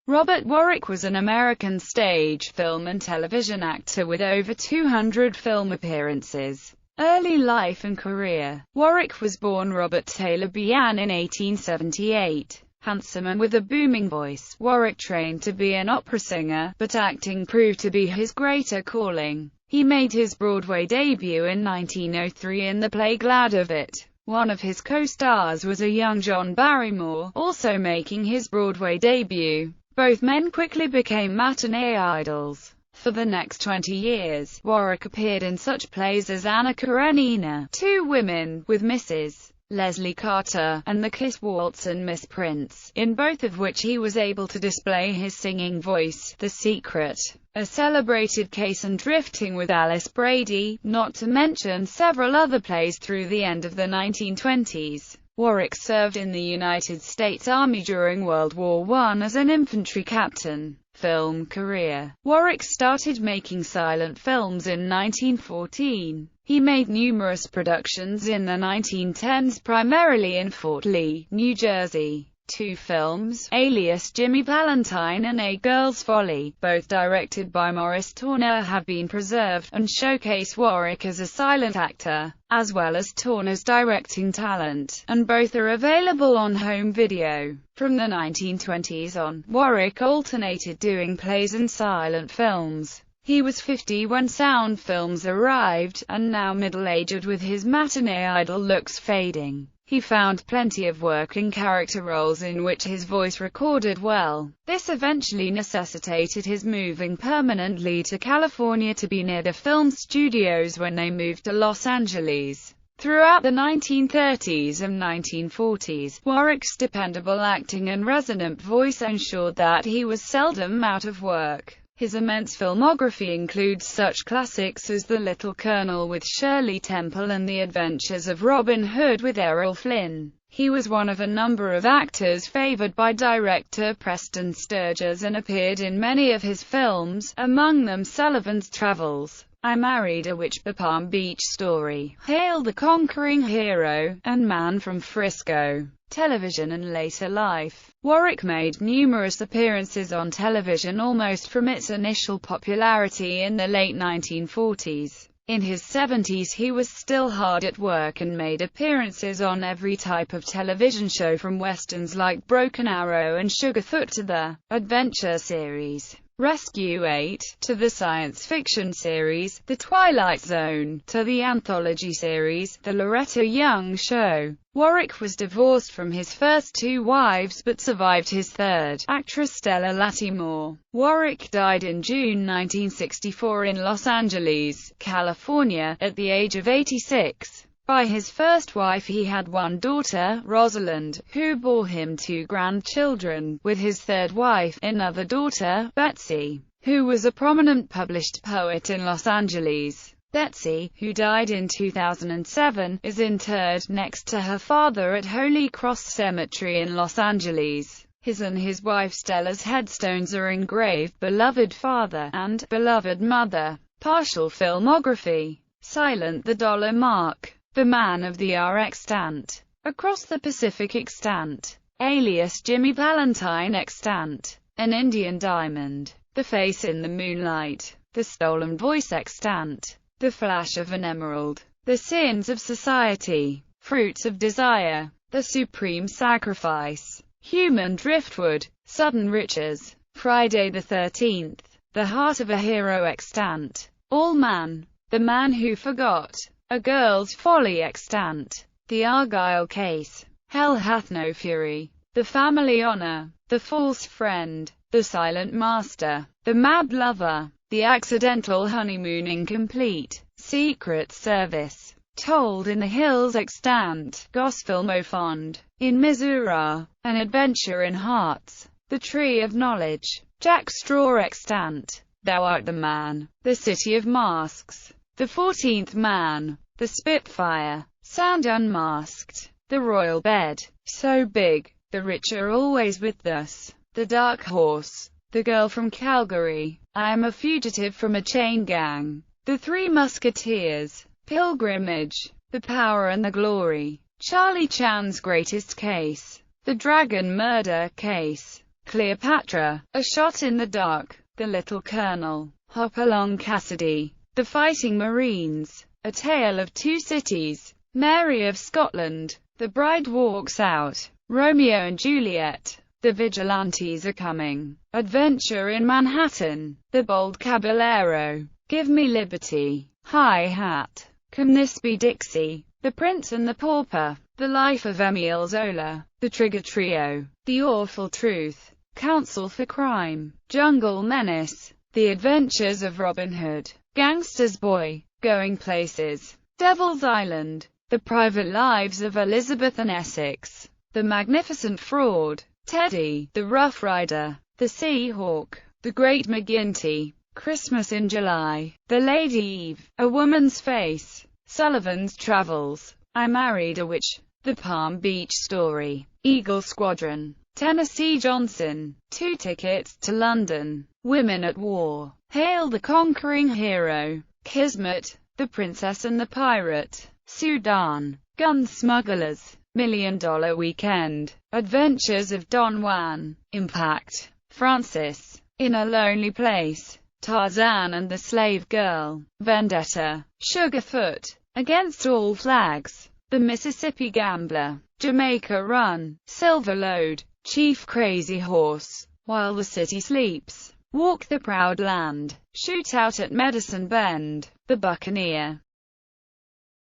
Robert Warwick was an American stage, film and television actor with over 200 film appearances. Early life and career. Warwick was born Robert Taylor Bian in 1878. Handsome and with a booming voice, Warwick trained to be an opera singer, but acting proved to be his greater calling. He made his Broadway debut in 1903 in the play Glad of It. One of his co-stars was a young John Barrymore, also making his Broadway debut. Both men quickly became matinee idols. For the next 20 years, Warwick appeared in such plays as Anna Karenina, Two Women, with Mrs. Leslie Carter, and The Kiss Waltz and Miss Prince, in both of which he was able to display his singing voice. The Secret, A Celebrated Case, and Drifting with Alice Brady, not to mention several other plays through the end of the 1920s. Warwick served in the United States Army during World War I as an infantry captain. Film career. Warwick started making silent films in 1914. He made numerous productions in the 1910s, primarily in Fort Lee, New Jersey. Two films, Alias Jimmy Valentine and A Girl's Folly, both directed by Morris Turner, have been preserved, and showcase Warwick as a silent actor, as well as Turner's directing talent, and both are available on home video. From the 1920s on, Warwick alternated doing plays and silent films. He was 50 when sound films arrived, and now middle-aged with his matinee idol looks fading. He found plenty of work in character roles in which his voice recorded well. This eventually necessitated his moving permanently to California to be near the film studios when they moved to Los Angeles. Throughout the 1930s and 1940s, Warwick's dependable acting and resonant voice ensured that he was seldom out of work. His immense filmography includes such classics as The Little Colonel with Shirley Temple and The Adventures of Robin Hood with Errol Flynn. He was one of a number of actors favored by director Preston Sturges and appeared in many of his films, among them Sullivan's Travels, I Married a Witch, The Palm Beach Story, Hail the Conquering Hero, and Man from Frisco. Television and later life. Warwick made numerous appearances on television almost from its initial popularity in the late 1940s. In his 70s he was still hard at work and made appearances on every type of television show, from westerns like Broken Arrow and Sugarfoot to the adventure series Rescue 8, to the science fiction series The Twilight Zone, to the anthology series The Loretta Young Show. Warwick was divorced from his first two wives but survived his third, actress Stella Lattimore. Warwick died in June 1964 in Los Angeles, California, at the age of 86. By his first wife he had one daughter, Rosalind, who bore him two grandchildren. With his third wife, another daughter, Betsy, who was a prominent published poet in Los Angeles. Betsy, who died in 2007, is interred next to her father at Holy Cross Cemetery in Los Angeles. His and his wife Stella's headstones are engraved Beloved Father and Beloved Mother. Partial filmography. Silent the Dollar Mark, The Man of the Hour extant, Across the Pacific extant, Alias Jimmy Valentine extant, An Indian Diamond, The Face in the Moonlight, The Stolen Voice extant, The Flash of an Emerald, The Sins of Society, Fruits of Desire, The Supreme Sacrifice, Human Driftwood, Sudden Riches, Friday the 13th, The Heart of a Hero extant, All Man, The Man Who Forgot, A Girl's Folly extant, The Argyle Case, Hell Hath No Fury, The Family Honor, The False Friend, The Silent Master, The Mad Lover, The Accidental Honeymoon Incomplete, Secret Service, Told in the Hills extant, Gospel Mo Fond, In Missouri, An Adventure in Hearts, The Tree of Knowledge, Jack Straw extant, Thou Art the Man, The City of Masks, The 14th Man, The Spitfire, Sound Unmasked, The Royal Bed, So Big, The Rich Are Always With Us, The Dark Horse, The Girl from Calgary, I Am a Fugitive from a Chain Gang, The Three Musketeers, Pilgrimage, The Power and the Glory, Charlie Chan's Greatest Case, The Dragon Murder Case, Cleopatra, A Shot in the Dark, The Little Colonel, Hop Along Cassidy, The Fighting Marines, A Tale of Two Cities, Mary of Scotland, The Bride Walks Out, Romeo and Juliet, The Vigilantes Are Coming, Adventure in Manhattan, The Bold Caballero, Give Me Liberty, High Hat, Can This Be Dixie, The Prince and the Pauper, The Life of Emile Zola, The Trigger Trio, The Awful Truth, Counsel for Crime, Jungle Menace, The Adventures of Robin Hood, Gangster's Boy, Going Places, Devil's Island, The Private Lives of Elizabeth and Essex, The Magnificent Fraud, Teddy, The Rough Rider, The Seahawk, The Great McGinty, Christmas in July, The Lady Eve, A Woman's Face, Sullivan's Travels, I Married a Witch, The Palm Beach Story, Eagle Squadron, Tennessee Johnson, Two Tickets to London, Women at War, Hail the Conquering Hero, Kismet, The Princess and the Pirate, Sudan, Gun Smugglers, $1 Million Weekend, Adventures of Don Juan, Impact, Francis, In a Lonely Place, Tarzan and the Slave Girl, Vendetta, Sugarfoot, Against All Flags, The Mississippi Gambler, Jamaica Run, Silver Load, Chief Crazy Horse, While the City Sleeps, Walk the Proud Land, Shootout at Medicine Bend, The Buccaneer,